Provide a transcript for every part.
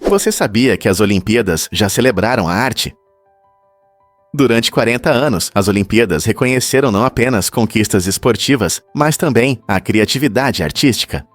Você sabia que as Olimpíadas já celebraram a arte? Durante 40 anos, as Olimpíadas reconheceram não apenas conquistas esportivas, mas também a criatividade artística.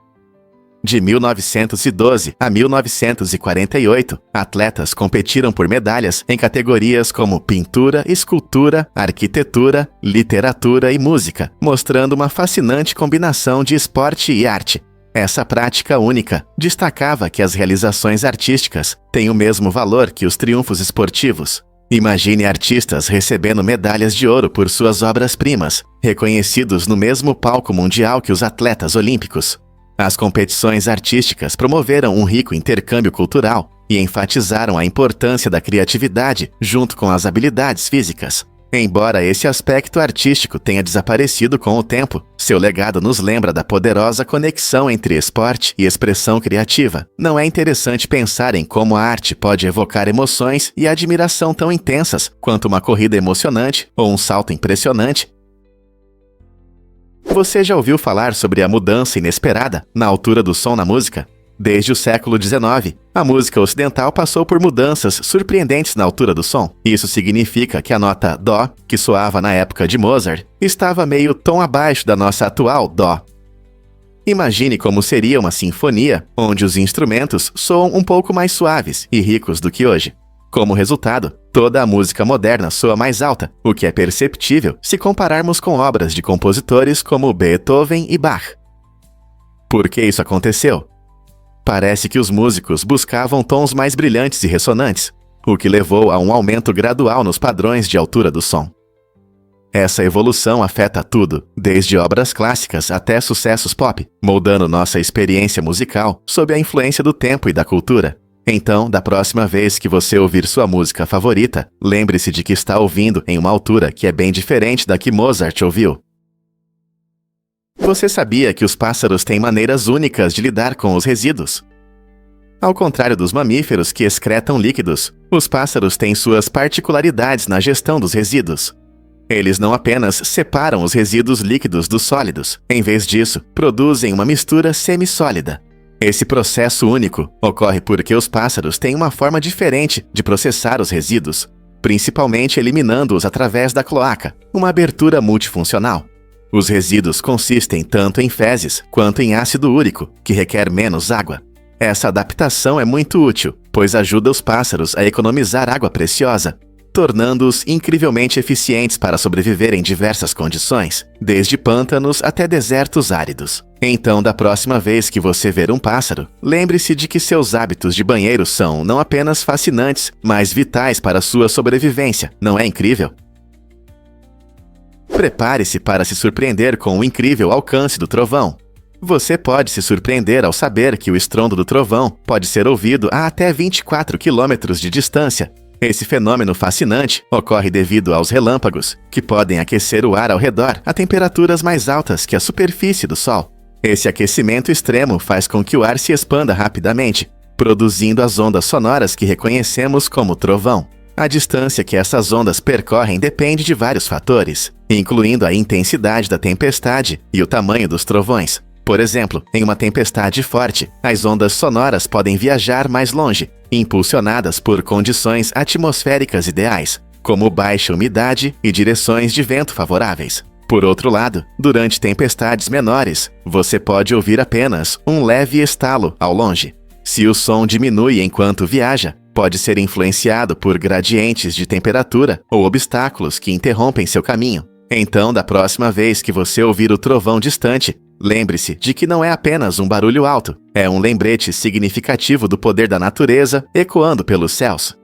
De 1912 a 1948, atletas competiram por medalhas em categorias como pintura, escultura, arquitetura, literatura e música, mostrando uma fascinante combinação de esporte e arte. Essa prática única destacava que as realizações artísticas têm o mesmo valor que os triunfos esportivos. Imagine artistas recebendo medalhas de ouro por suas obras-primas, reconhecidos no mesmo palco mundial que os atletas olímpicos. As competições artísticas promoveram um rico intercâmbio cultural e enfatizaram a importância da criatividade junto com as habilidades físicas. Embora esse aspecto artístico tenha desaparecido com o tempo, seu legado nos lembra da poderosa conexão entre esporte e expressão criativa. Não é interessante pensar em como a arte pode evocar emoções e admiração tão intensas quanto uma corrida emocionante ou um salto impressionante? Você já ouviu falar sobre a mudança inesperada na altura do som na música? Desde o século XIX, a música ocidental passou por mudanças surpreendentes na altura do som. Isso significa que a nota Dó, que soava na época de Mozart, estava meio tom abaixo da nossa atual Dó. Imagine como seria uma sinfonia onde os instrumentos soam um pouco mais suaves e ricos do que hoje. Como resultado, toda a música moderna soa mais alta, o que é perceptível se compararmos com obras de compositores como Beethoven e Bach. Por que isso aconteceu? Parece que os músicos buscavam tons mais brilhantes e ressonantes, o que levou a um aumento gradual nos padrões de altura do som. Essa evolução afeta tudo, desde obras clássicas até sucessos pop, moldando nossa experiência musical sob a influência do tempo e da cultura. Então, da próxima vez que você ouvir sua música favorita, lembre-se de que está ouvindo em uma altura que é bem diferente da que Mozart ouviu. Você sabia que os pássaros têm maneiras únicas de lidar com os resíduos? Ao contrário dos mamíferos que excretam líquidos, os pássaros têm suas particularidades na gestão dos resíduos. Eles não apenas separam os resíduos líquidos dos sólidos, em vez disso, produzem uma mistura semissólida. Esse processo único ocorre porque os pássaros têm uma forma diferente de processar os resíduos, principalmente eliminando-os através da cloaca, uma abertura multifuncional. Os resíduos consistem tanto em fezes quanto em ácido úrico, que requer menos água. Essa adaptação é muito útil, pois ajuda os pássaros a economizar água preciosa, tornando-os incrivelmente eficientes para sobreviver em diversas condições, desde pântanos até desertos áridos. Então, da próxima vez que você ver um pássaro, lembre-se de que seus hábitos de banheiro são não apenas fascinantes, mas vitais para sua sobrevivência. Não é incrível? Prepare-se para se surpreender com o incrível alcance do trovão. Você pode se surpreender ao saber que o estrondo do trovão pode ser ouvido a até 24 quilômetros de distância. Esse fenômeno fascinante ocorre devido aos relâmpagos, que podem aquecer o ar ao redor a temperaturas mais altas que a superfície do Sol. Esse aquecimento extremo faz com que o ar se expanda rapidamente, produzindo as ondas sonoras que reconhecemos como trovão. A distância que essas ondas percorrem depende de vários fatores, incluindo a intensidade da tempestade e o tamanho dos trovões. Por exemplo, em uma tempestade forte, as ondas sonoras podem viajar mais longe, impulsionadas por condições atmosféricas ideais, como baixa umidade e direções de vento favoráveis. Por outro lado, durante tempestades menores, você pode ouvir apenas um leve estalo ao longe. Se o som diminui enquanto viaja, pode ser influenciado por gradientes de temperatura ou obstáculos que interrompem seu caminho. Então, da próxima vez que você ouvir o trovão distante, lembre-se de que não é apenas um barulho alto, é um lembrete significativo do poder da natureza ecoando pelos céus.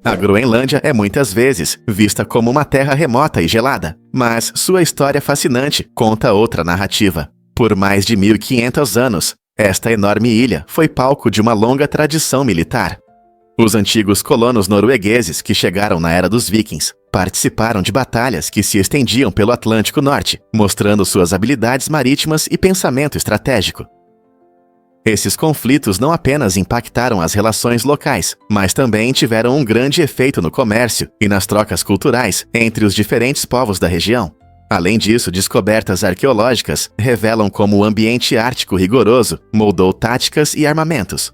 A Groenlândia é muitas vezes vista como uma terra remota e gelada, mas sua história fascinante conta outra narrativa. Por mais de 1500 anos, esta enorme ilha foi palco de uma longa tradição militar. Os antigos colonos noruegueses que chegaram na era dos vikings participaram de batalhas que se estendiam pelo Atlântico Norte, mostrando suas habilidades marítimas e pensamento estratégico. Esses conflitos não apenas impactaram as relações locais, mas também tiveram um grande efeito no comércio e nas trocas culturais entre os diferentes povos da região. Além disso, descobertas arqueológicas revelam como o ambiente ártico rigoroso moldou táticas e armamentos.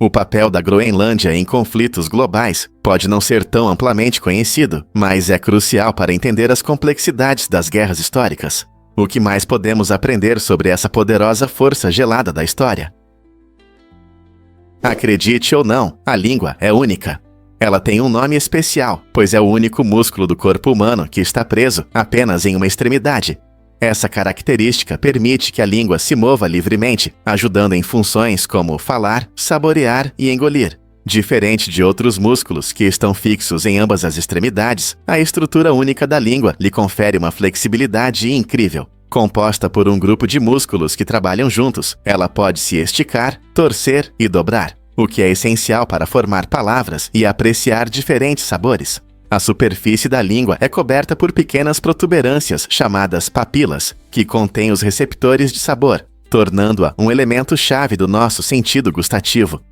O papel da Groenlândia em conflitos globais pode não ser tão amplamente conhecido, mas é crucial para entender as complexidades das guerras históricas. O que mais podemos aprender sobre essa poderosa força gelada da história? Acredite ou não, a língua é única. Ela tem um nome especial, pois é o único músculo do corpo humano que está preso apenas em uma extremidade. Essa característica permite que a língua se mova livremente, ajudando em funções como falar, saborear e engolir. Diferente de outros músculos que estão fixos em ambas as extremidades, a estrutura única da língua lhe confere uma flexibilidade incrível. Composta por um grupo de músculos que trabalham juntos, ela pode se esticar, torcer e dobrar, o que é essencial para formar palavras e apreciar diferentes sabores. A superfície da língua é coberta por pequenas protuberâncias chamadas papilas, que contêm os receptores de sabor, tornando-a um elemento-chave do nosso sentido gustativo.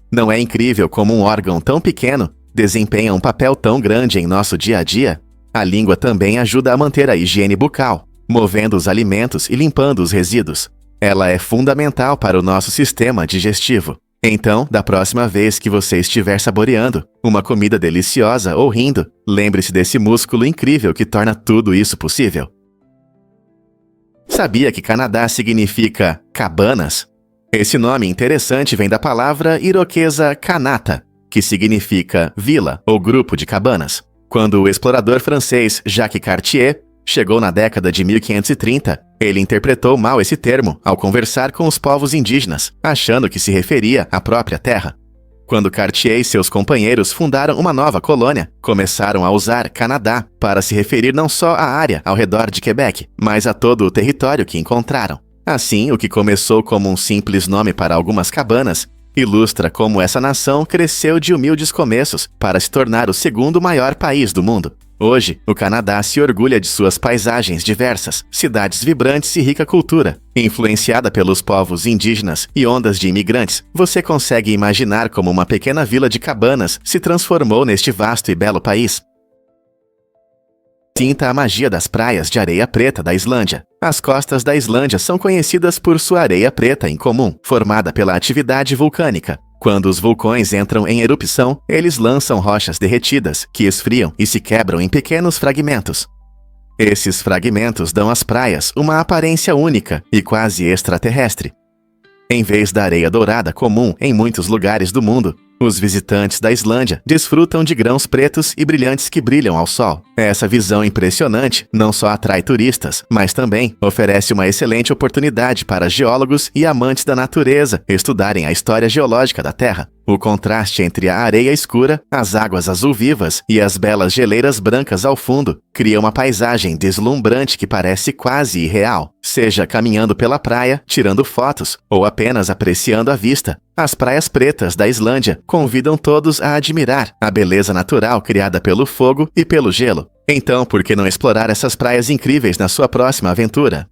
Não é incrível como um órgão tão pequeno desempenha um papel tão grande em nosso dia a dia? A língua também ajuda a manter a higiene bucal, movendo os alimentos e limpando os resíduos. Ela é fundamental para o nosso sistema digestivo. Então, da próxima vez que você estiver saboreando uma comida deliciosa ou rindo, lembre-se desse músculo incrível que torna tudo isso possível. Sabia que Canadá significa cabanas? Esse nome interessante vem da palavra iroquesa Kanata, que significa vila ou grupo de cabanas. Quando o explorador francês Jacques Cartier chegou na década de 1530, ele interpretou mal esse termo ao conversar com os povos indígenas, achando que se referia à própria terra. Quando Cartier e seus companheiros fundaram uma nova colônia, começaram a usar Canadá para se referir não só à área ao redor de Quebec, mas a todo o território que encontraram. Assim, o que começou como um simples nome para algumas cabanas, ilustra como essa nação cresceu de humildes começos para se tornar o segundo maior país do mundo. Hoje, o Canadá se orgulha de suas paisagens diversas, cidades vibrantes e rica cultura. Influenciada pelos povos indígenas e ondas de imigrantes, você consegue imaginar como uma pequena vila de cabanas se transformou neste vasto e belo país. Sinta a magia das praias de areia preta da Islândia. As costas da Islândia são conhecidas por sua areia preta incomum, formada pela atividade vulcânica. Quando os vulcões entram em erupção, eles lançam rochas derretidas, que esfriam e se quebram em pequenos fragmentos. Esses fragmentos dão às praias uma aparência única e quase extraterrestre. Em vez da areia dourada comum em muitos lugares do mundo, os visitantes da Islândia desfrutam de grãos pretos e brilhantes que brilham ao sol. Essa visão impressionante não só atrai turistas, mas também oferece uma excelente oportunidade para geólogos e amantes da natureza estudarem a história geológica da Terra. O contraste entre a areia escura, as águas azul-vivas e as belas geleiras brancas ao fundo cria uma paisagem deslumbrante que parece quase irreal. Seja caminhando pela praia, tirando fotos ou apenas apreciando a vista, as praias pretas da Islândia convidam todos a admirar a beleza natural criada pelo fogo e pelo gelo. Então, por que não explorar essas praias incríveis na sua próxima aventura?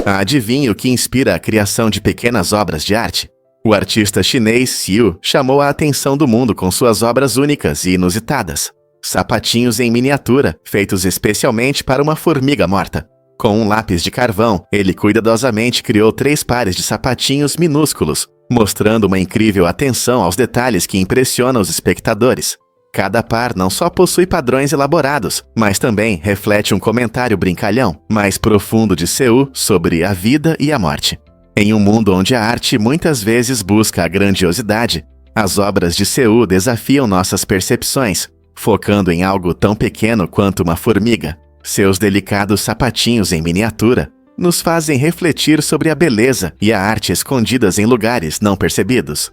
Adivinhe o que inspira a criação de pequenas obras de arte? O artista chinês Xiu chamou a atenção do mundo com suas obras únicas e inusitadas. Sapatinhos em miniatura, feitos especialmente para uma formiga morta. Com um lápis de carvão, ele cuidadosamente criou 3 pares de sapatinhos minúsculos, mostrando uma incrível atenção aos detalhes que impressionam os espectadores. Cada par não só possui padrões elaborados, mas também reflete um comentário brincalhão mais profundo de Xiu sobre a vida e a morte. Em um mundo onde a arte muitas vezes busca a grandiosidade, as obras de Xiu desafiam nossas percepções, focando em algo tão pequeno quanto uma formiga. Seus delicados sapatinhos em miniatura nos fazem refletir sobre a beleza e a arte escondidas em lugares não percebidos.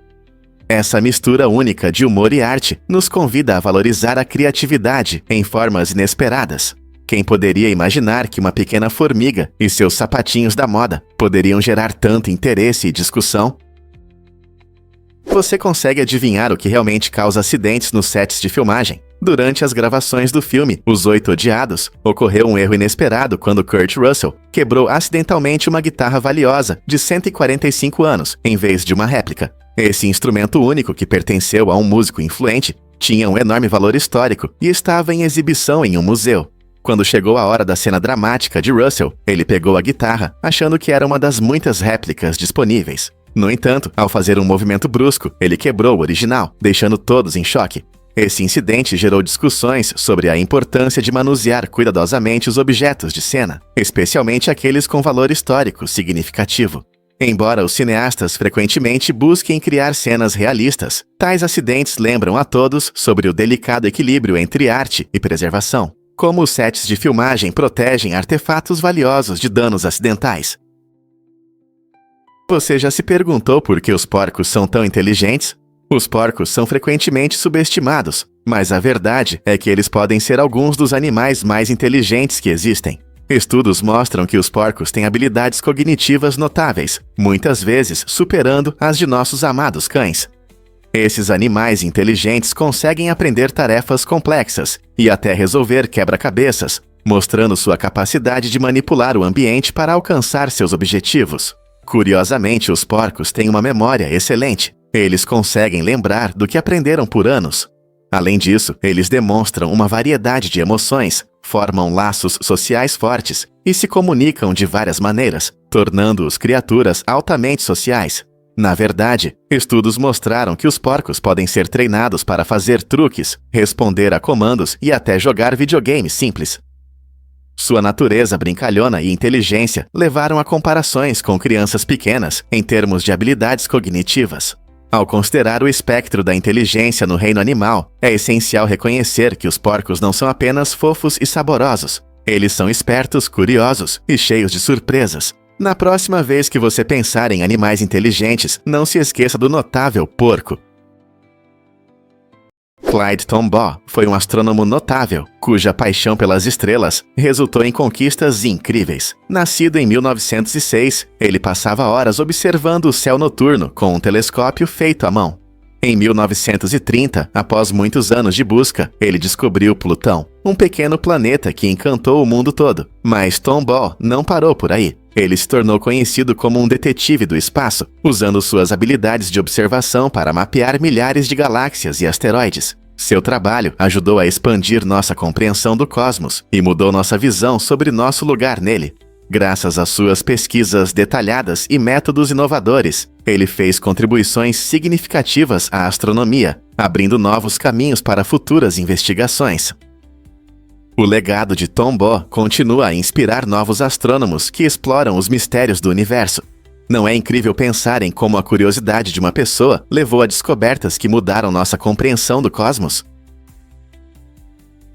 Essa mistura única de humor e arte nos convida a valorizar a criatividade em formas inesperadas. Quem poderia imaginar que uma pequena formiga e seus sapatinhos da moda poderiam gerar tanto interesse e discussão? Você consegue adivinhar o que realmente causa acidentes nos sets de filmagem? Durante as gravações do filme Os Oito Odiados, ocorreu um erro inesperado quando Kurt Russell quebrou acidentalmente uma guitarra valiosa de 145 anos, em vez de uma réplica. Esse instrumento único, que pertenceu a um músico influente, tinha um enorme valor histórico e estava em exibição em um museu. Quando chegou a hora da cena dramática de Russell, ele pegou a guitarra, achando que era uma das muitas réplicas disponíveis. No entanto, ao fazer um movimento brusco, ele quebrou o original, deixando todos em choque. Esse incidente gerou discussões sobre a importância de manusear cuidadosamente os objetos de cena, especialmente aqueles com valor histórico significativo. Embora os cineastas frequentemente busquem criar cenas realistas, tais acidentes lembram a todos sobre o delicado equilíbrio entre arte e preservação, como os sets de filmagem protegem artefatos valiosos de danos acidentais. Você já se perguntou por que os porcos são tão inteligentes? Os porcos são frequentemente subestimados, mas a verdade é que eles podem ser alguns dos animais mais inteligentes que existem. Estudos mostram que os porcos têm habilidades cognitivas notáveis, muitas vezes superando as de nossos amados cães. Esses animais inteligentes conseguem aprender tarefas complexas e até resolver quebra-cabeças, mostrando sua capacidade de manipular o ambiente para alcançar seus objetivos. Curiosamente, os porcos têm uma memória excelente. Eles conseguem lembrar do que aprenderam por anos. Além disso, eles demonstram uma variedade de emoções, formam laços sociais fortes e se comunicam de várias maneiras, tornando-os criaturas altamente sociais. Na verdade, estudos mostraram que os porcos podem ser treinados para fazer truques, responder a comandos e até jogar videogames simples. Sua natureza brincalhona e inteligência levaram a comparações com crianças pequenas em termos de habilidades cognitivas. Ao considerar o espectro da inteligência no reino animal, é essencial reconhecer que os porcos não são apenas fofos e saborosos. Eles são espertos, curiosos e cheios de surpresas. Na próxima vez que você pensar em animais inteligentes, não se esqueça do notável porco. Clyde Tombaugh foi um astrônomo notável, cuja paixão pelas estrelas resultou em conquistas incríveis. Nascido em 1906, ele passava horas observando o céu noturno com um telescópio feito à mão. Em 1930, após muitos anos de busca, ele descobriu Plutão, um pequeno planeta que encantou o mundo todo. Mas Tombaugh não parou por aí. Ele se tornou conhecido como um detetive do espaço, usando suas habilidades de observação para mapear milhares de galáxias e asteroides. Seu trabalho ajudou a expandir nossa compreensão do cosmos e mudou nossa visão sobre nosso lugar nele. Graças às suas pesquisas detalhadas e métodos inovadores, ele fez contribuições significativas à astronomia, abrindo novos caminhos para futuras investigações. O legado de Tombaugh continua a inspirar novos astrônomos que exploram os mistérios do universo. Não é incrível pensar em como a curiosidade de uma pessoa levou a descobertas que mudaram nossa compreensão do cosmos?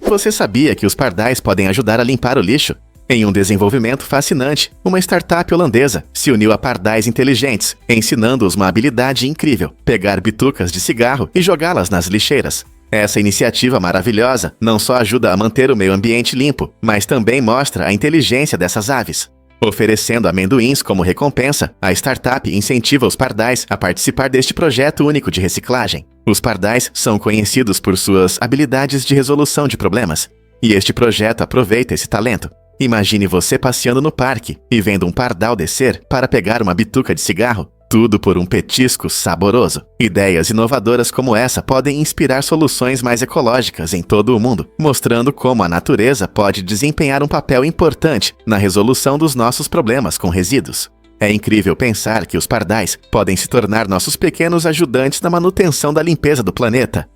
Você sabia que os pardais podem ajudar a limpar o lixo? Em um desenvolvimento fascinante, uma startup holandesa se uniu a pardais inteligentes, ensinando-os uma habilidade incrível: pegar bitucas de cigarro e jogá-las nas lixeiras. Essa iniciativa maravilhosa não só ajuda a manter o meio ambiente limpo, mas também mostra a inteligência dessas aves. Oferecendo amendoins como recompensa, a startup incentiva os pardais a participar deste projeto único de reciclagem. Os pardais são conhecidos por suas habilidades de resolução de problemas, e este projeto aproveita esse talento. Imagine você passeando no parque e vendo um pardal descer para pegar uma bituca de cigarro. Tudo por um petisco saboroso. Ideias inovadoras como essa podem inspirar soluções mais ecológicas em todo o mundo, mostrando como a natureza pode desempenhar um papel importante na resolução dos nossos problemas com resíduos. É incrível pensar que os pardais podem se tornar nossos pequenos ajudantes na manutenção da limpeza do planeta.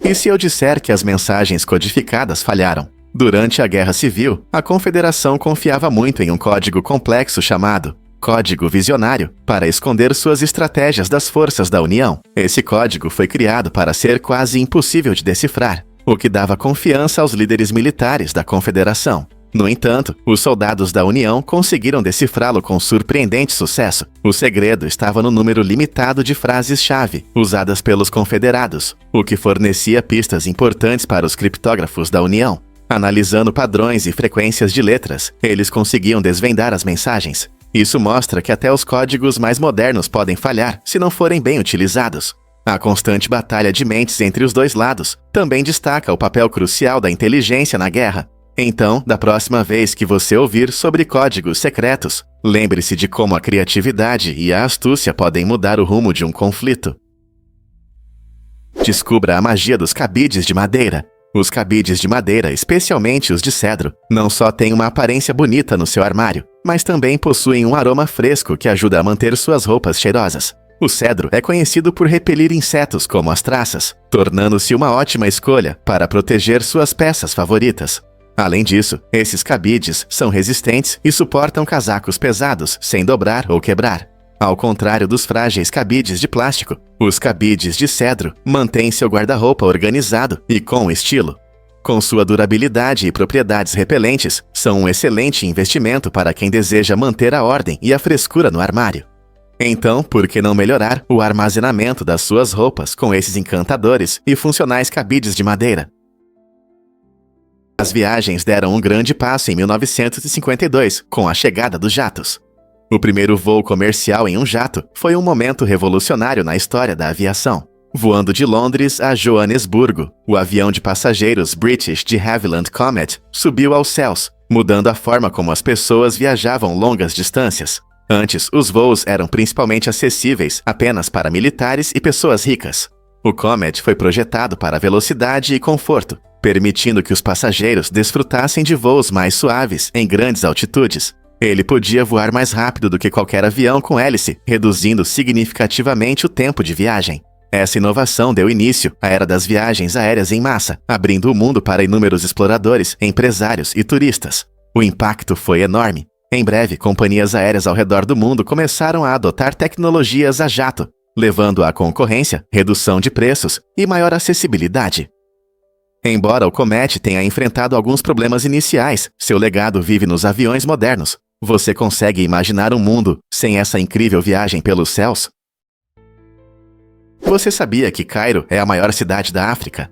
E se eu disser que as mensagens codificadas falharam? Durante a Guerra Civil, a Confederação confiava muito em um código complexo chamado Código Visionário, para esconder suas estratégias das forças da União. Esse código foi criado para ser quase impossível de decifrar, o que dava confiança aos líderes militares da Confederação. No entanto, os soldados da União conseguiram decifrá-lo com surpreendente sucesso. O segredo estava no número limitado de frases-chave usadas pelos confederados, o que fornecia pistas importantes para os criptógrafos da União. Analisando padrões e frequências de letras, eles conseguiam desvendar as mensagens. Isso mostra que até os códigos mais modernos podem falhar se não forem bem utilizados. A constante batalha de mentes entre os dois lados também destaca o papel crucial da inteligência na guerra. Então, da próxima vez que você ouvir sobre códigos secretos, lembre-se de como a criatividade e a astúcia podem mudar o rumo de um conflito. Descubra a magia dos cabides de madeira. Os cabides de madeira, especialmente os de cedro, não só têm uma aparência bonita no seu armário, mas também possuem um aroma fresco que ajuda a manter suas roupas cheirosas. O cedro é conhecido por repelir insetos como as traças, tornando-se uma ótima escolha para proteger suas peças favoritas. Além disso, esses cabides são resistentes e suportam casacos pesados sem dobrar ou quebrar. Ao contrário dos frágeis cabides de plástico, os cabides de cedro mantêm seu guarda-roupa organizado e com estilo. Com sua durabilidade e propriedades repelentes, são um excelente investimento para quem deseja manter a ordem e a frescura no armário. Então, por que não melhorar o armazenamento das suas roupas com esses encantadores e funcionais cabides de madeira? As viagens deram um grande passo em 1952, com a chegada dos jatos. O primeiro voo comercial em um jato foi um momento revolucionário na história da aviação. Voando de Londres a Joanesburgo, o avião de passageiros British de Havilland Comet subiu aos céus, mudando a forma como as pessoas viajavam longas distâncias. Antes, os voos eram principalmente acessíveis apenas para militares e pessoas ricas. O Comet foi projetado para velocidade e conforto, permitindo que os passageiros desfrutassem de voos mais suaves em grandes altitudes. Ele podia voar mais rápido do que qualquer avião com hélice, reduzindo significativamente o tempo de viagem. Essa inovação deu início à era das viagens aéreas em massa, abrindo o mundo para inúmeros exploradores, empresários e turistas. O impacto foi enorme. Em breve, companhias aéreas ao redor do mundo começaram a adotar tecnologias a jato, levando à concorrência, redução de preços e maior acessibilidade. Embora o Comet tenha enfrentado alguns problemas iniciais, seu legado vive nos aviões modernos. Você consegue imaginar um mundo sem essa incrível viagem pelos céus? Você sabia que Cairo é a maior cidade da África?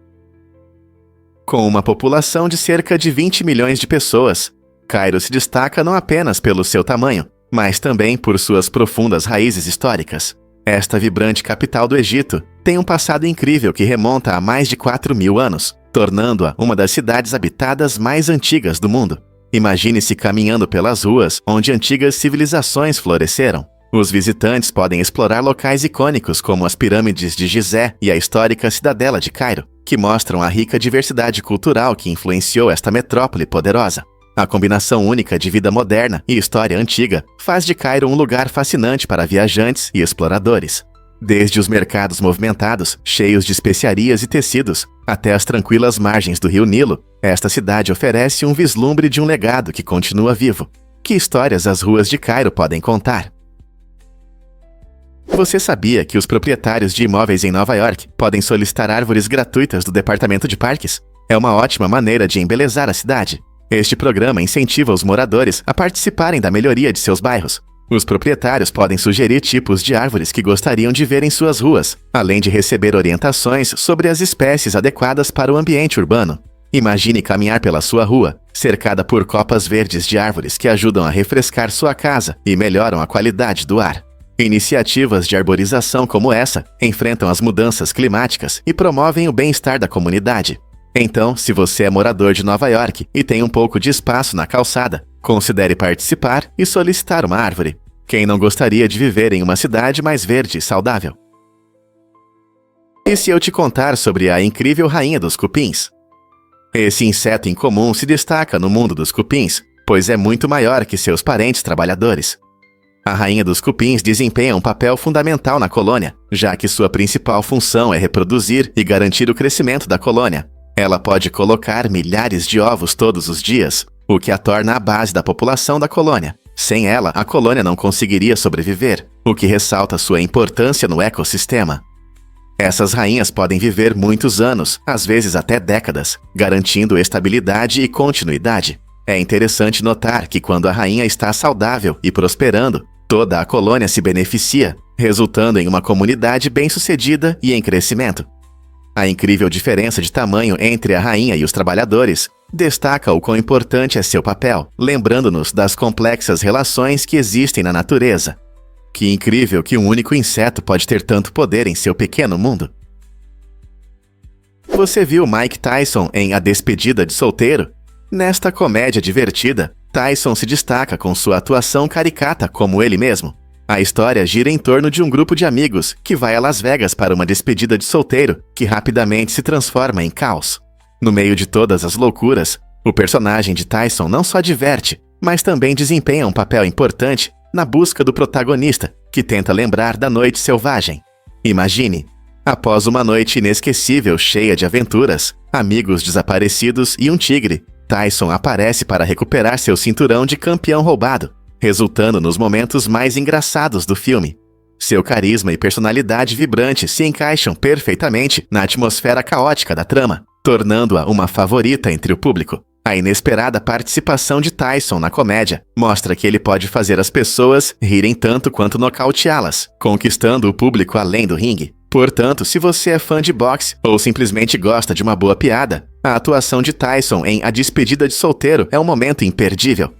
Com uma população de cerca de 20 milhões de pessoas, Cairo se destaca não apenas pelo seu tamanho, mas também por suas profundas raízes históricas. Esta vibrante capital do Egito tem um passado incrível que remonta a mais de 4.000 anos, tornando-a uma das cidades habitadas mais antigas do mundo. Imagine-se caminhando pelas ruas onde antigas civilizações floresceram. Os visitantes podem explorar locais icônicos como as pirâmides de Gizé e a histórica cidadela de Cairo, que mostram a rica diversidade cultural que influenciou esta metrópole poderosa. A combinação única de vida moderna e história antiga faz de Cairo um lugar fascinante para viajantes e exploradores. Desde os mercados movimentados, cheios de especiarias e tecidos, até as tranquilas margens do rio Nilo, esta cidade oferece um vislumbre de um legado que continua vivo. Que histórias as ruas de Cairo podem contar? Você sabia que os proprietários de imóveis em Nova York podem solicitar árvores gratuitas do Departamento de Parques? É uma ótima maneira de embelezar a cidade. Este programa incentiva os moradores a participarem da melhoria de seus bairros. Os proprietários podem sugerir tipos de árvores que gostariam de ver em suas ruas, além de receber orientações sobre as espécies adequadas para o ambiente urbano. Imagine caminhar pela sua rua, cercada por copas verdes de árvores que ajudam a refrescar sua casa e melhoram a qualidade do ar. Iniciativas de arborização como essa enfrentam as mudanças climáticas e promovem o bem-estar da comunidade. Então, se você é morador de Nova York e tem um pouco de espaço na calçada, considere participar e solicitar uma árvore. Quem não gostaria de viver em uma cidade mais verde e saudável? E se eu te contar sobre a incrível rainha dos cupins? Esse inseto incomum se destaca no mundo dos cupins, pois é muito maior que seus parentes trabalhadores. A rainha dos cupins desempenha um papel fundamental na colônia, já que sua principal função é reproduzir e garantir o crescimento da colônia. Ela pode colocar milhares de ovos todos os dias, o que a torna a base da população da colônia. Sem ela, a colônia não conseguiria sobreviver, o que ressalta sua importância no ecossistema. Essas rainhas podem viver muitos anos, às vezes até décadas, garantindo estabilidade e continuidade. É interessante notar que quando a rainha está saudável e prosperando, toda a colônia se beneficia, resultando em uma comunidade bem-sucedida e em crescimento. A incrível diferença de tamanho entre a rainha e os trabalhadores destaca o quão importante é seu papel, lembrando-nos das complexas relações que existem na natureza. Que incrível que um único inseto pode ter tanto poder em seu pequeno mundo. Você viu Mike Tyson em A Despedida de Solteiro? Nesta comédia divertida, Tyson se destaca com sua atuação caricata como ele mesmo. A história gira em torno de um grupo de amigos que vai a Las Vegas para uma despedida de solteiro que rapidamente se transforma em caos. No meio de todas as loucuras, o personagem de Tyson não só diverte, mas também desempenha um papel importante na busca do protagonista, que tenta lembrar da noite selvagem. Imagine, após uma noite inesquecível cheia de aventuras, amigos desaparecidos e um tigre, Tyson aparece para recuperar seu cinturão de campeão roubado, resultando nos momentos mais engraçados do filme. Seu carisma e personalidade vibrante se encaixam perfeitamente na atmosfera caótica da trama, tornando-a uma favorita entre o público. A inesperada participação de Tyson na comédia mostra que ele pode fazer as pessoas rirem tanto quanto nocauteá-las, conquistando o público além do ringue. Portanto, se você é fã de boxe ou simplesmente gosta de uma boa piada, a atuação de Tyson em A Despedida de Solteiro é um momento imperdível.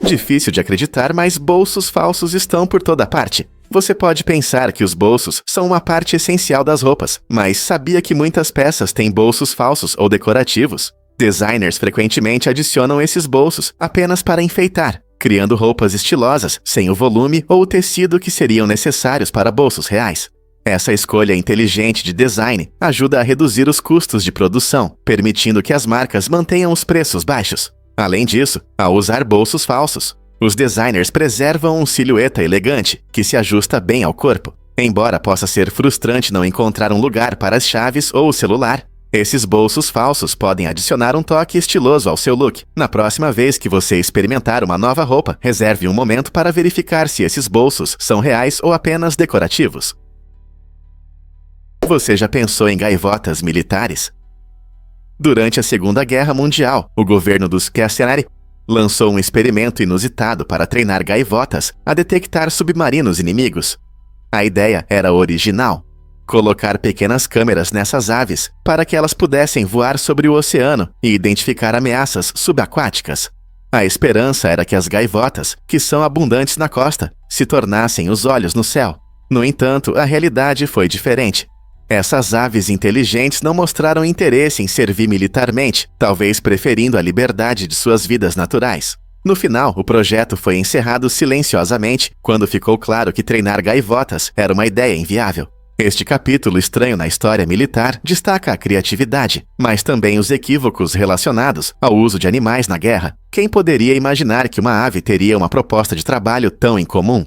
Difícil de acreditar, mas bolsos falsos estão por toda parte. Você pode pensar que os bolsos são uma parte essencial das roupas, mas sabia que muitas peças têm bolsos falsos ou decorativos? Designers frequentemente adicionam esses bolsos apenas para enfeitar, criando roupas estilosas sem o volume ou o tecido que seriam necessários para bolsos reais. Essa escolha inteligente de design ajuda a reduzir os custos de produção, permitindo que as marcas mantenham os preços baixos. Além disso, ao usar bolsos falsos, os designers preservam uma silhueta elegante que se ajusta bem ao corpo. Embora possa ser frustrante não encontrar um lugar para as chaves ou o celular, esses bolsos falsos podem adicionar um toque estiloso ao seu look. Na próxima vez que você experimentar uma nova roupa, reserve um momento para verificar se esses bolsos são reais ou apenas decorativos. Você já pensou em gaivotas militares? Durante a Segunda Guerra Mundial, o governo dos Castellari lançou um experimento inusitado para treinar gaivotas a detectar submarinos inimigos. A ideia era original: colocar pequenas câmeras nessas aves para que elas pudessem voar sobre o oceano e identificar ameaças subaquáticas. A esperança era que as gaivotas, que são abundantes na costa, se tornassem os olhos no céu. No entanto, a realidade foi diferente. Essas aves inteligentes não mostraram interesse em servir militarmente, talvez preferindo a liberdade de suas vidas naturais. No final, o projeto foi encerrado silenciosamente quando ficou claro que treinar gaivotas era uma ideia inviável. Este capítulo estranho na história militar destaca a criatividade, mas também os equívocos relacionados ao uso de animais na guerra. Quem poderia imaginar que uma ave teria uma proposta de trabalho tão incomum?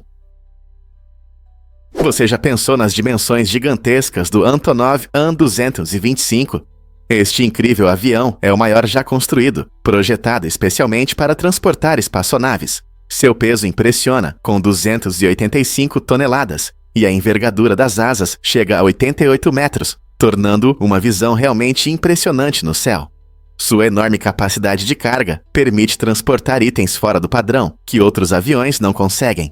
Você já pensou nas dimensões gigantescas do Antonov An-225? Este incrível avião é o maior já construído, projetado especialmente para transportar espaçonaves. Seu peso impressiona, com 285 toneladas, e a envergadura das asas chega a 88 metros, tornando uma visão realmente impressionante no céu. Sua enorme capacidade de carga permite transportar itens fora do padrão, que outros aviões não conseguem.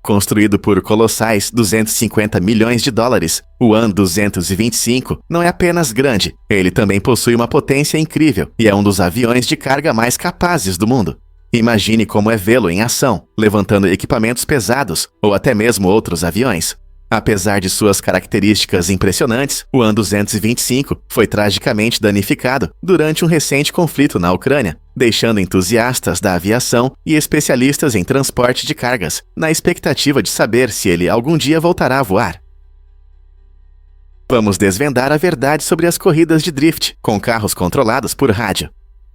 Construído por colossais 250 milhões de dólares, o An-225 não é apenas grande, ele também possui uma potência incrível e é um dos aviões de carga mais capazes do mundo. Imagine como é vê-lo em ação, levantando equipamentos pesados ou até mesmo outros aviões. Apesar de suas características impressionantes, o An-225 foi tragicamente danificado durante um recente conflito na Ucrânia, deixando entusiastas da aviação e especialistas em transporte de cargas na expectativa de saber se ele algum dia voltará a voar. Vamos desvendar a verdade sobre as corridas de drift com carros controlados por rádio.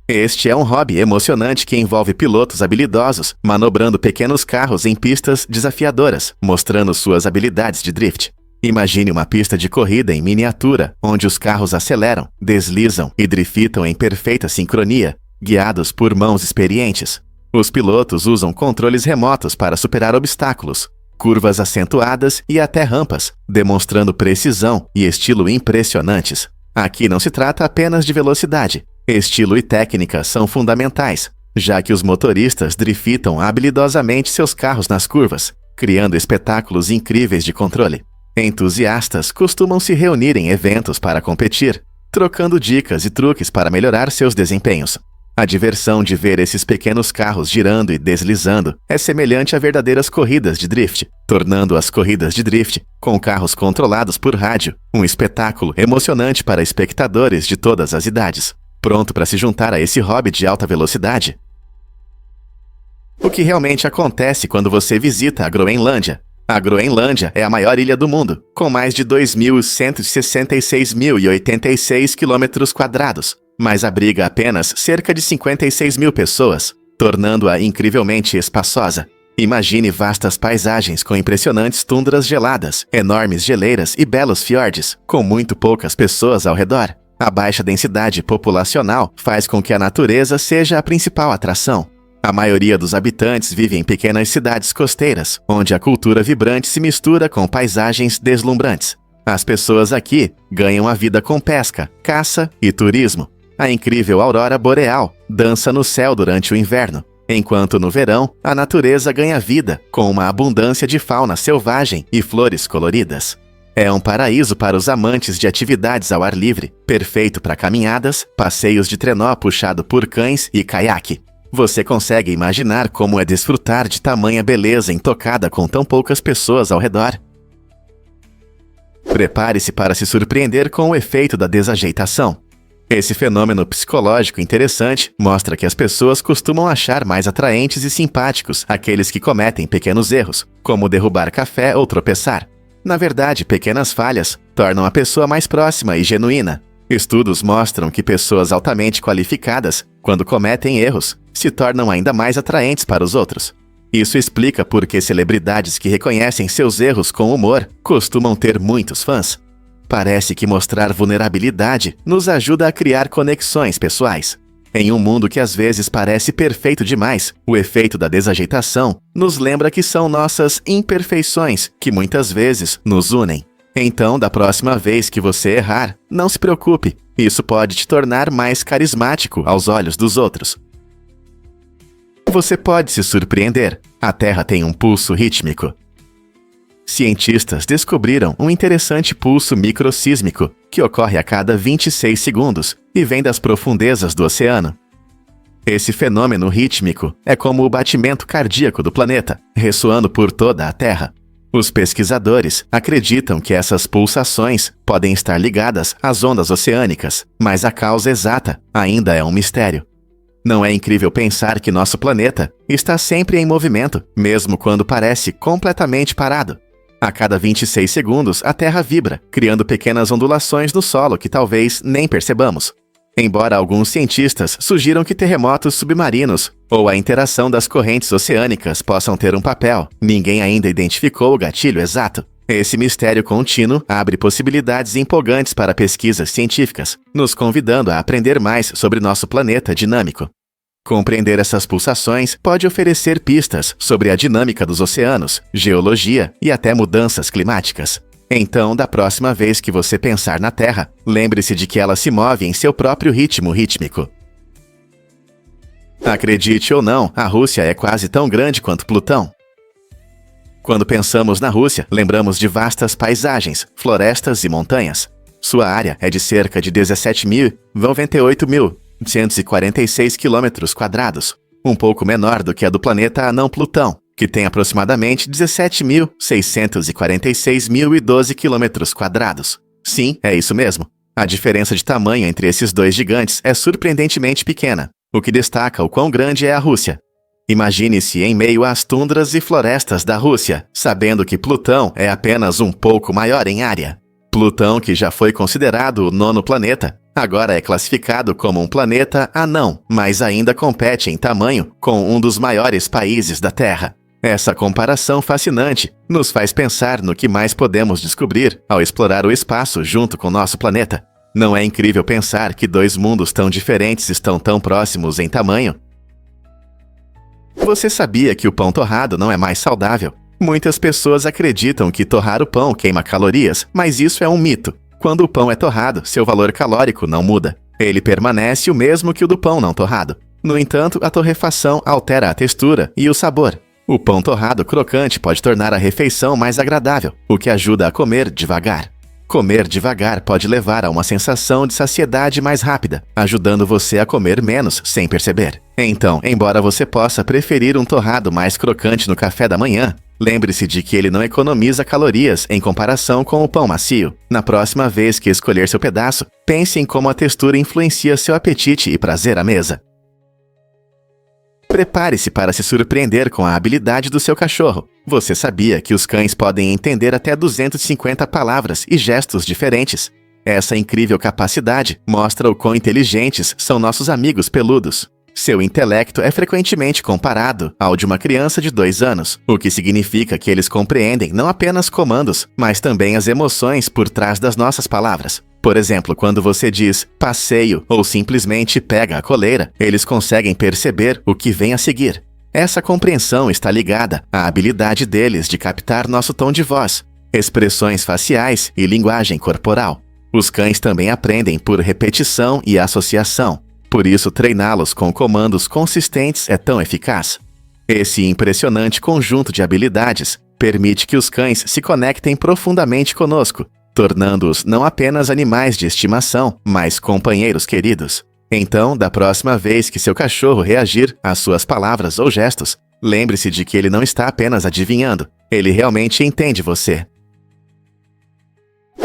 Este é um hobby emocionante que envolve pilotos habilidosos manobrando pequenos carros em pistas desafiadoras, mostrando suas habilidades de drift. Imagine uma pista de corrida em miniatura, onde os carros aceleram, deslizam e driftam em perfeita sincronia, guiados por mãos experientes. Os pilotos usam controles remotos para superar obstáculos, curvas acentuadas e até rampas, demonstrando precisão e estilo impressionantes. Aqui não se trata apenas de velocidade. Estilo e técnica são fundamentais, já que os motoristas driftam habilidosamente seus carros nas curvas, criando espetáculos incríveis de controle. Entusiastas costumam se reunir em eventos para competir, trocando dicas e truques para melhorar seus desempenhos. A diversão de ver esses pequenos carros girando e deslizando é semelhante a verdadeiras corridas de drift, tornando as corridas de drift, com carros controlados por rádio, um espetáculo emocionante para espectadores de todas as idades. Pronto para se juntar a esse hobby de alta velocidade? O que realmente acontece quando você visita a Groenlândia? A Groenlândia é a maior ilha do mundo, com mais de 2.166.086 km², mas abriga apenas cerca de 56 mil pessoas, tornando-a incrivelmente espaçosa. Imagine vastas paisagens com impressionantes tundras geladas, enormes geleiras e belos fiordes, com muito poucas pessoas ao redor. A baixa densidade populacional faz com que a natureza seja a principal atração. A maioria dos habitantes vive em pequenas cidades costeiras, onde a cultura vibrante se mistura com paisagens deslumbrantes. As pessoas aqui ganham a vida com pesca, caça e turismo. A incrível aurora boreal dança no céu durante o inverno, enquanto no verão a natureza ganha vida com uma abundância de fauna selvagem e flores coloridas. É um paraíso para os amantes de atividades ao ar livre, perfeito para caminhadas, passeios de trenó puxado por cães e caiaque. Você consegue imaginar como é desfrutar de tamanha beleza intocada com tão poucas pessoas ao redor? Prepare-se para se surpreender com o efeito da desajeitação. Esse fenômeno psicológico interessante mostra que as pessoas costumam achar mais atraentes e simpáticos aqueles que cometem pequenos erros, como derrubar café ou tropeçar. Na verdade, pequenas falhas tornam a pessoa mais próxima e genuína. Estudos mostram que pessoas altamente qualificadas, quando cometem erros, se tornam ainda mais atraentes para os outros. Isso explica por que celebridades que reconhecem seus erros com humor costumam ter muitos fãs. Parece que mostrar vulnerabilidade nos ajuda a criar conexões pessoais. Em um mundo que às vezes parece perfeito demais, o efeito da desajeitação nos lembra que são nossas imperfeições que muitas vezes nos unem. Então, da próxima vez que você errar, não se preocupe, isso pode te tornar mais carismático aos olhos dos outros. Você pode se surpreender. A Terra tem um pulso rítmico. Cientistas descobriram um interessante pulso microsísmico que ocorre a cada 26 segundos e vem das profundezas do oceano. Esse fenômeno rítmico é como o batimento cardíaco do planeta, ressoando por toda a Terra. Os pesquisadores acreditam que essas pulsações podem estar ligadas às ondas oceânicas, mas a causa exata ainda é um mistério. Não é incrível pensar que nosso planeta está sempre em movimento, mesmo quando parece completamente parado? A cada 26 segundos, a Terra vibra, criando pequenas ondulações no solo que talvez nem percebamos. Embora alguns cientistas sugiram que terremotos submarinos ou a interação das correntes oceânicas possam ter um papel, ninguém ainda identificou o gatilho exato. Esse mistério contínuo abre possibilidades empolgantes para pesquisas científicas, nos convidando a aprender mais sobre nosso planeta dinâmico. Compreender essas pulsações pode oferecer pistas sobre a dinâmica dos oceanos, geologia e até mudanças climáticas. Então, da próxima vez que você pensar na Terra, lembre-se de que ela se move em seu próprio ritmo rítmico. Acredite ou não, a Rússia é quase tão grande quanto Plutão. Quando pensamos na Rússia, lembramos de vastas paisagens, florestas e montanhas. Sua área é de cerca de 17.098.146 km², um pouco menor do que a do planeta anão Plutão, que tem aproximadamente 17.646.012 km². Sim, é isso mesmo. A diferença de tamanho entre esses dois gigantes é surpreendentemente pequena, o que destaca o quão grande é a Rússia. Imagine-se em meio às tundras e florestas da Rússia, sabendo que Plutão é apenas um pouco maior em área. Plutão, que já foi considerado o nono planeta, agora é classificado como um planeta anão, mas ainda compete em tamanho com um dos maiores países da Terra. Essa comparação fascinante nos faz pensar no que mais podemos descobrir ao explorar o espaço junto com nosso planeta. Não é incrível pensar que dois mundos tão diferentes estão tão próximos em tamanho? Você sabia que o pão torrado não é mais saudável? Muitas pessoas acreditam que torrar o pão queima calorias, mas isso é um mito. Quando o pão é torrado, seu valor calórico não muda. Ele permanece o mesmo que o do pão não torrado. No entanto, a torrefação altera a textura e o sabor. O pão torrado crocante pode tornar a refeição mais agradável, o que ajuda a comer devagar. Comer devagar pode levar a uma sensação de saciedade mais rápida, ajudando você a comer menos sem perceber. Então, embora você possa preferir um torrado mais crocante no café da manhã, lembre-se de que ele não economiza calorias em comparação com o pão macio. Na próxima vez que escolher seu pedaço, pense em como a textura influencia seu apetite e prazer à mesa. Prepare-se para se surpreender com a habilidade do seu cachorro. Você sabia que os cães podem entender até 250 palavras e gestos diferentes? Essa incrível capacidade mostra o quão inteligentes são nossos amigos peludos. Seu intelecto é frequentemente comparado ao de uma criança de 2 anos, o que significa que eles compreendem não apenas comandos, mas também as emoções por trás das nossas palavras. Por exemplo, quando você diz passeio ou simplesmente pega a coleira, eles conseguem perceber o que vem a seguir. Essa compreensão está ligada à habilidade deles de captar nosso tom de voz, expressões faciais e linguagem corporal. Os cães também aprendem por repetição e associação. Por isso, treiná-los com comandos consistentes é tão eficaz. Esse impressionante conjunto de habilidades permite que os cães se conectem profundamente conosco, tornando-os não apenas animais de estimação, mas companheiros queridos. Então, da próxima vez que seu cachorro reagir às suas palavras ou gestos, lembre-se de que ele não está apenas adivinhando, ele realmente entende você.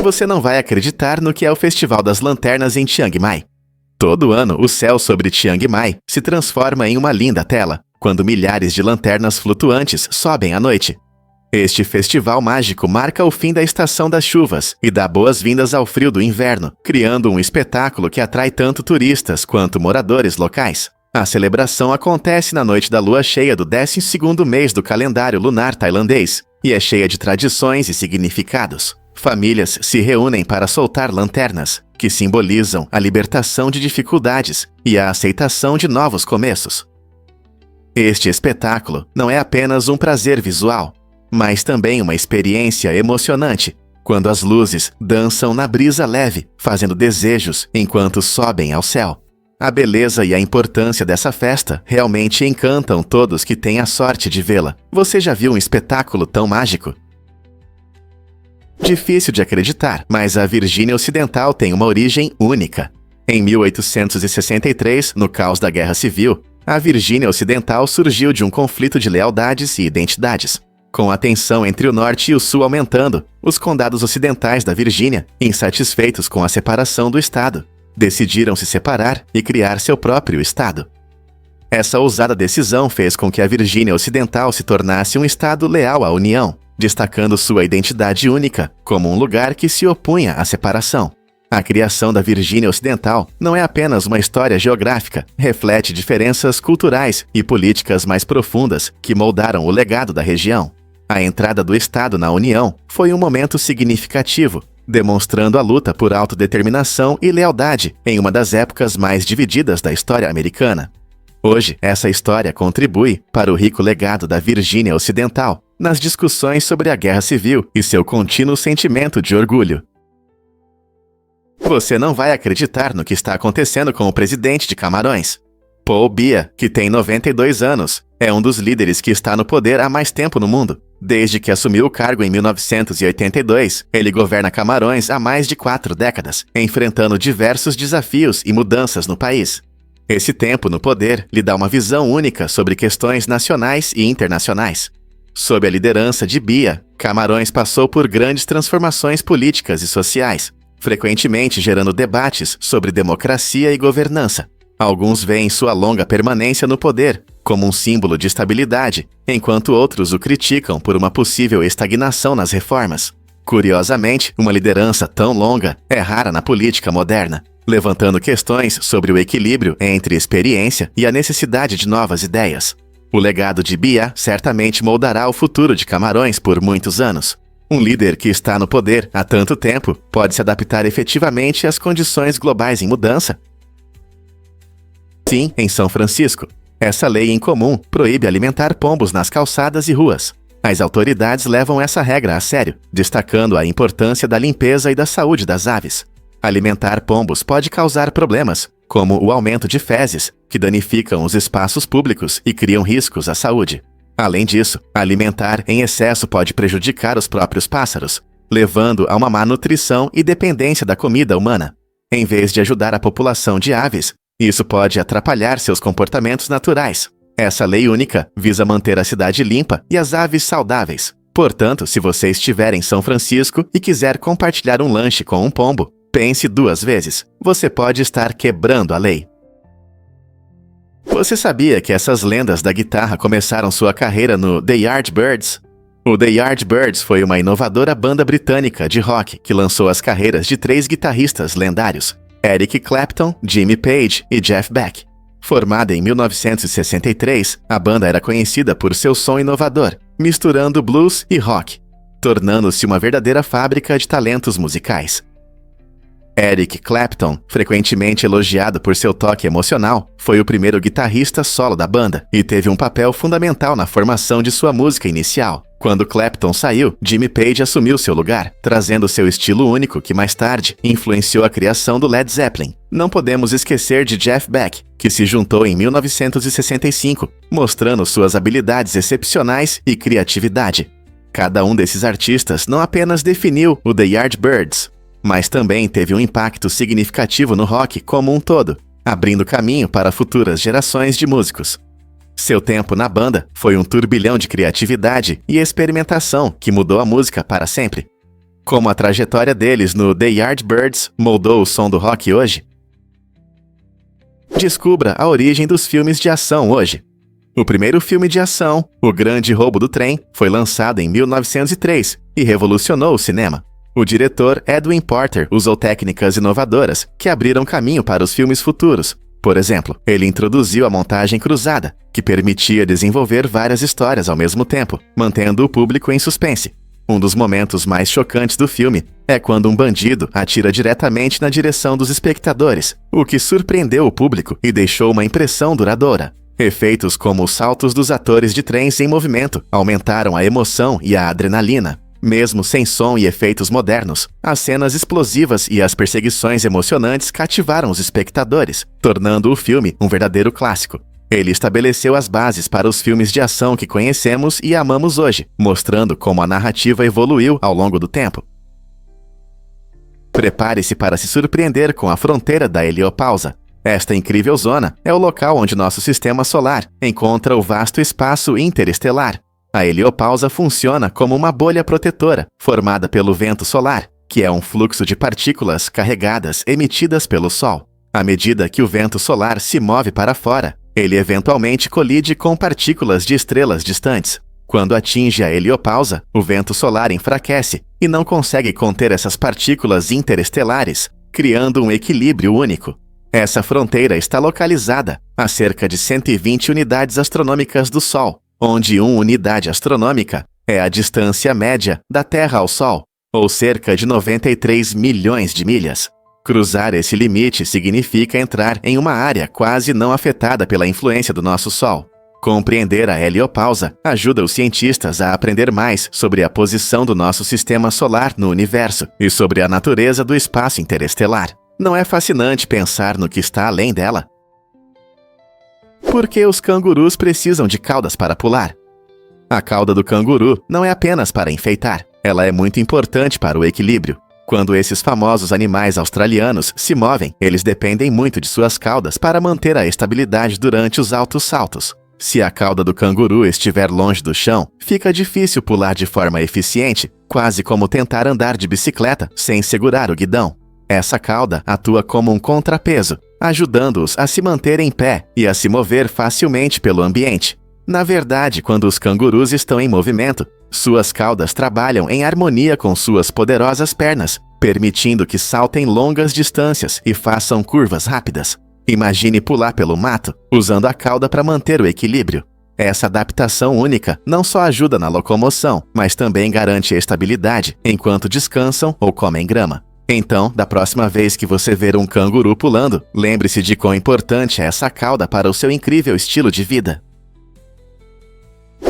Você não vai acreditar no que é o Festival das Lanternas em Chiang Mai. Todo ano, o céu sobre Chiang Mai se transforma em uma linda tela, quando milhares de lanternas flutuantes sobem à noite. Este festival mágico marca o fim da estação das chuvas e dá boas-vindas ao frio do inverno, criando um espetáculo que atrai tanto turistas quanto moradores locais. A celebração acontece na noite da lua cheia do 12º mês do calendário lunar tailandês e é cheia de tradições e significados. Famílias se reúnem para soltar lanternas, que simbolizam a libertação de dificuldades e a aceitação de novos começos. Este espetáculo não é apenas um prazer visual, mas também uma experiência emocionante, quando as luzes dançam na brisa leve, fazendo desejos enquanto sobem ao céu. A beleza e a importância dessa festa realmente encantam todos que têm a sorte de vê-la. Você já viu um espetáculo tão mágico? Difícil de acreditar, mas a Virgínia Ocidental tem uma origem única. Em 1863, no caos da Guerra Civil, a Virgínia Ocidental surgiu de um conflito de lealdades e identidades. Com a tensão entre o Norte e o Sul aumentando, os condados ocidentais da Virgínia, insatisfeitos com a separação do Estado, decidiram se separar e criar seu próprio Estado. Essa ousada decisão fez com que a Virgínia Ocidental se tornasse um Estado leal à União, destacando sua identidade única como um lugar que se opunha à separação. A criação da Virgínia Ocidental não é apenas uma história geográfica, reflete diferenças culturais e políticas mais profundas que moldaram o legado da região. A entrada do Estado na União foi um momento significativo, demonstrando a luta por autodeterminação e lealdade em uma das épocas mais divididas da história americana. Hoje, essa história contribui para o rico legado da Virgínia Ocidental nas discussões sobre a Guerra Civil e seu contínuo sentimento de orgulho. Você não vai acreditar no que está acontecendo com o presidente de Camarões. Paul Biya, que tem 92 anos, é um dos líderes que está no poder há mais tempo no mundo. Desde que assumiu o cargo em 1982, ele governa Camarões há mais de 4 décadas, enfrentando diversos desafios e mudanças no país. Esse tempo no poder lhe dá uma visão única sobre questões nacionais e internacionais. Sob a liderança de Biya, Camarões passou por grandes transformações políticas e sociais, frequentemente gerando debates sobre democracia e governança. Alguns veem sua longa permanência no poder como um símbolo de estabilidade, enquanto outros o criticam por uma possível estagnação nas reformas. Curiosamente, uma liderança tão longa é rara na política moderna, levantando questões sobre o equilíbrio entre experiência e a necessidade de novas ideias. O legado de Biya certamente moldará o futuro de Camarões por muitos anos. Um líder que está no poder há tanto tempo pode se adaptar efetivamente às condições globais em mudança? Sim, em São Francisco. Essa lei incomum proíbe alimentar pombos nas calçadas e ruas. As autoridades levam essa regra a sério, destacando a importância da limpeza e da saúde das aves. Alimentar pombos pode causar problemas, como o aumento de fezes, que danificam os espaços públicos e criam riscos à saúde. Além disso, alimentar em excesso pode prejudicar os próprios pássaros, levando a uma má nutrição e dependência da comida humana. Em vez de ajudar a população de aves, isso pode atrapalhar seus comportamentos naturais. Essa lei única visa manter a cidade limpa e as aves saudáveis. Portanto, se você estiver em São Francisco e quiser compartilhar um lanche com um pombo, pense 2 vezes. Você pode estar quebrando a lei. Você sabia que essas lendas da guitarra começaram sua carreira no The Yardbirds? O The Yardbirds foi uma inovadora banda britânica de rock que lançou as carreiras de 3 guitarristas lendários, Eric Clapton, Jimmy Page e Jeff Beck. Formada em 1963, a banda era conhecida por seu som inovador, misturando blues e rock, tornando-se uma verdadeira fábrica de talentos musicais. Eric Clapton, frequentemente elogiado por seu toque emocional, foi o primeiro guitarrista solo da banda e teve um papel fundamental na formação de sua música inicial. Quando Clapton saiu, Jimmy Page assumiu seu lugar, trazendo seu estilo único que mais tarde influenciou a criação do Led Zeppelin. Não podemos esquecer de Jeff Beck, que se juntou em 1965, mostrando suas habilidades excepcionais e criatividade. Cada um desses artistas não apenas definiu o The Yardbirds, mas também teve um impacto significativo no rock como um todo, abrindo caminho para futuras gerações de músicos. Seu tempo na banda foi um turbilhão de criatividade e experimentação que mudou a música para sempre. Como a trajetória deles no The Yardbirds moldou o som do rock hoje? Descubra a origem dos filmes de ação hoje. O primeiro filme de ação, O Grande Roubo do Trem, foi lançado em 1903 e revolucionou o cinema. O diretor Edwin Porter usou técnicas inovadoras que abriram caminho para os filmes futuros. Por exemplo, ele introduziu a montagem cruzada, que permitia desenvolver várias histórias ao mesmo tempo, mantendo o público em suspense. Um dos momentos mais chocantes do filme é quando um bandido atira diretamente na direção dos espectadores, o que surpreendeu o público e deixou uma impressão duradoura. Efeitos como os saltos dos atores de trens em movimento aumentaram a emoção e a adrenalina. Mesmo sem som e efeitos modernos, as cenas explosivas e as perseguições emocionantes cativaram os espectadores, tornando o filme um verdadeiro clássico. Ele estabeleceu as bases para os filmes de ação que conhecemos e amamos hoje, mostrando como a narrativa evoluiu ao longo do tempo. Prepare-se para se surpreender com a fronteira da heliopausa. Esta incrível zona é o local onde nosso sistema solar encontra o vasto espaço interestelar. A heliopausa funciona como uma bolha protetora, formada pelo vento solar, que é um fluxo de partículas carregadas emitidas pelo Sol. À medida que o vento solar se move para fora, ele eventualmente colide com partículas de estrelas distantes. Quando atinge a heliopausa, o vento solar enfraquece e não consegue conter essas partículas interestelares, criando um equilíbrio único. Essa fronteira está localizada a cerca de 120 unidades astronômicas do Sol, onde 1 unidade astronômica é a distância média da Terra ao Sol, ou cerca de 93 milhões de milhas. Cruzar esse limite significa entrar em uma área quase não afetada pela influência do nosso Sol. Compreender a heliopausa ajuda os cientistas a aprender mais sobre a posição do nosso sistema solar no universo e sobre a natureza do espaço interestelar. Não é fascinante pensar no que está além dela? Por que os cangurus precisam de caudas para pular? A cauda do canguru não é apenas para enfeitar, ela é muito importante para o equilíbrio. Quando esses famosos animais australianos se movem, eles dependem muito de suas caudas para manter a estabilidade durante os altos saltos. Se a cauda do canguru estiver longe do chão, fica difícil pular de forma eficiente, quase como tentar andar de bicicleta sem segurar o guidão. Essa cauda atua como um contrapeso, ajudando-os a se manter em pé e a se mover facilmente pelo ambiente. Na verdade, quando os cangurus estão em movimento, suas caudas trabalham em harmonia com suas poderosas pernas, permitindo que saltem longas distâncias e façam curvas rápidas. Imagine pular pelo mato, usando a cauda para manter o equilíbrio. Essa adaptação única não só ajuda na locomoção, mas também garante a estabilidade enquanto descansam ou comem grama. Então, da próxima vez que você ver um canguru pulando, lembre-se de quão importante é essa cauda para o seu incrível estilo de vida.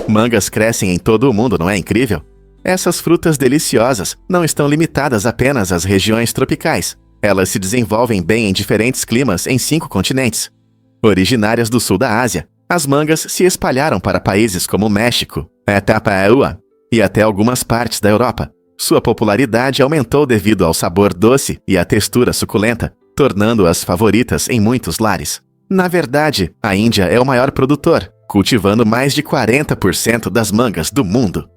Mangas crescem em todo o mundo, não é incrível? Essas frutas deliciosas não estão limitadas apenas às regiões tropicais. Elas se desenvolvem bem em diferentes climas em 5 continentes. Originárias do sul da Ásia, as mangas se espalharam para países como México, Etiópia e até algumas partes da Europa. Sua popularidade aumentou devido ao sabor doce e à textura suculenta, tornando-as favoritas em muitos lares. Na verdade, a Índia é o maior produtor, cultivando mais de 40% das mangas do mundo.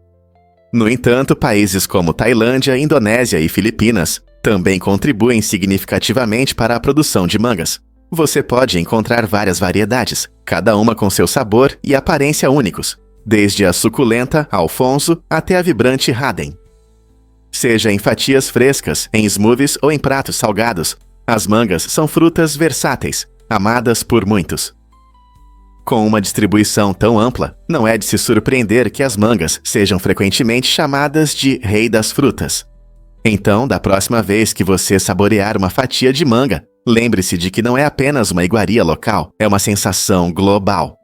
No entanto, países como Tailândia, Indonésia e Filipinas também contribuem significativamente para a produção de mangas. Você pode encontrar várias variedades, cada uma com seu sabor e aparência únicos, desde a suculenta Alfonso até a vibrante Haden. Seja em fatias frescas, em smoothies ou em pratos salgados, as mangas são frutas versáteis, amadas por muitos. Com uma distribuição tão ampla, não é de se surpreender que as mangas sejam frequentemente chamadas de rei das frutas. Então, da próxima vez que você saborear uma fatia de manga, lembre-se de que não é apenas uma iguaria local, é uma sensação global.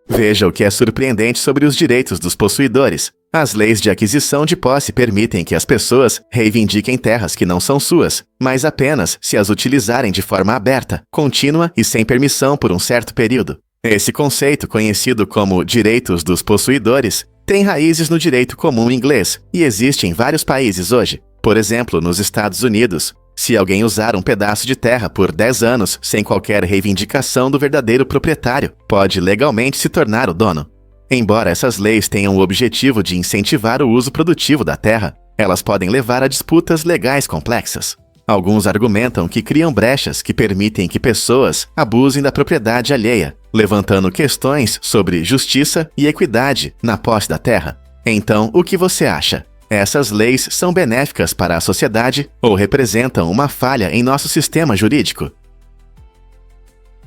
Veja o que é surpreendente sobre os direitos dos possuidores. As leis de aquisição de posse permitem que as pessoas reivindiquem terras que não são suas, mas apenas se as utilizarem de forma aberta, contínua e sem permissão por um certo período. Esse conceito, conhecido como direitos dos possuidores, tem raízes no direito comum inglês e existe em vários países hoje. Por exemplo, nos Estados Unidos, se alguém usar um pedaço de terra por 10 anos sem qualquer reivindicação do verdadeiro proprietário, pode legalmente se tornar o dono. Embora essas leis tenham o objetivo de incentivar o uso produtivo da terra, elas podem levar a disputas legais complexas. Alguns argumentam que criam brechas que permitem que pessoas abusem da propriedade alheia, levantando questões sobre justiça e equidade na posse da terra. Então, o que você acha? Essas leis são benéficas para a sociedade ou representam uma falha em nosso sistema jurídico?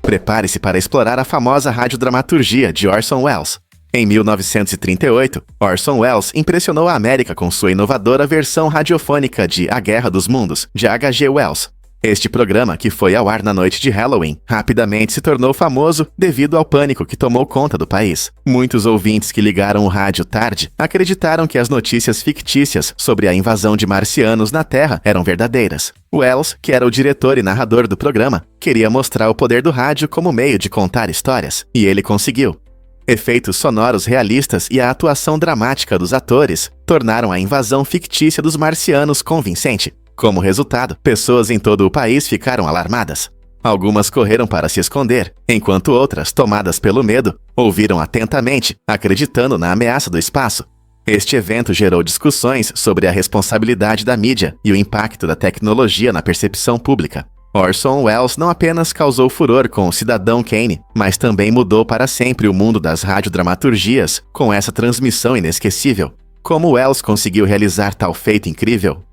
Prepare-se para explorar a famosa radiodramaturgia de Orson Welles. Em 1938, Orson Welles impressionou a América com sua inovadora versão radiofônica de A Guerra dos Mundos, de H.G. Wells. Este programa, que foi ao ar na noite de Halloween, rapidamente se tornou famoso devido ao pânico que tomou conta do país. Muitos ouvintes que ligaram o rádio tarde acreditaram que as notícias fictícias sobre a invasão de marcianos na Terra eram verdadeiras. Wells, que era o diretor e narrador do programa, queria mostrar o poder do rádio como meio de contar histórias, e ele conseguiu. Efeitos sonoros realistas e a atuação dramática dos atores tornaram a invasão fictícia dos marcianos convincente. Como resultado, pessoas em todo o país ficaram alarmadas. Algumas correram para se esconder, enquanto outras, tomadas pelo medo, ouviram atentamente, acreditando na ameaça do espaço. Este evento gerou discussões sobre a responsabilidade da mídia e o impacto da tecnologia na percepção pública. Orson Welles não apenas causou furor com o Cidadão Kane, mas também mudou para sempre o mundo das radiodramaturgias com essa transmissão inesquecível. Como Welles conseguiu realizar tal feito incrível?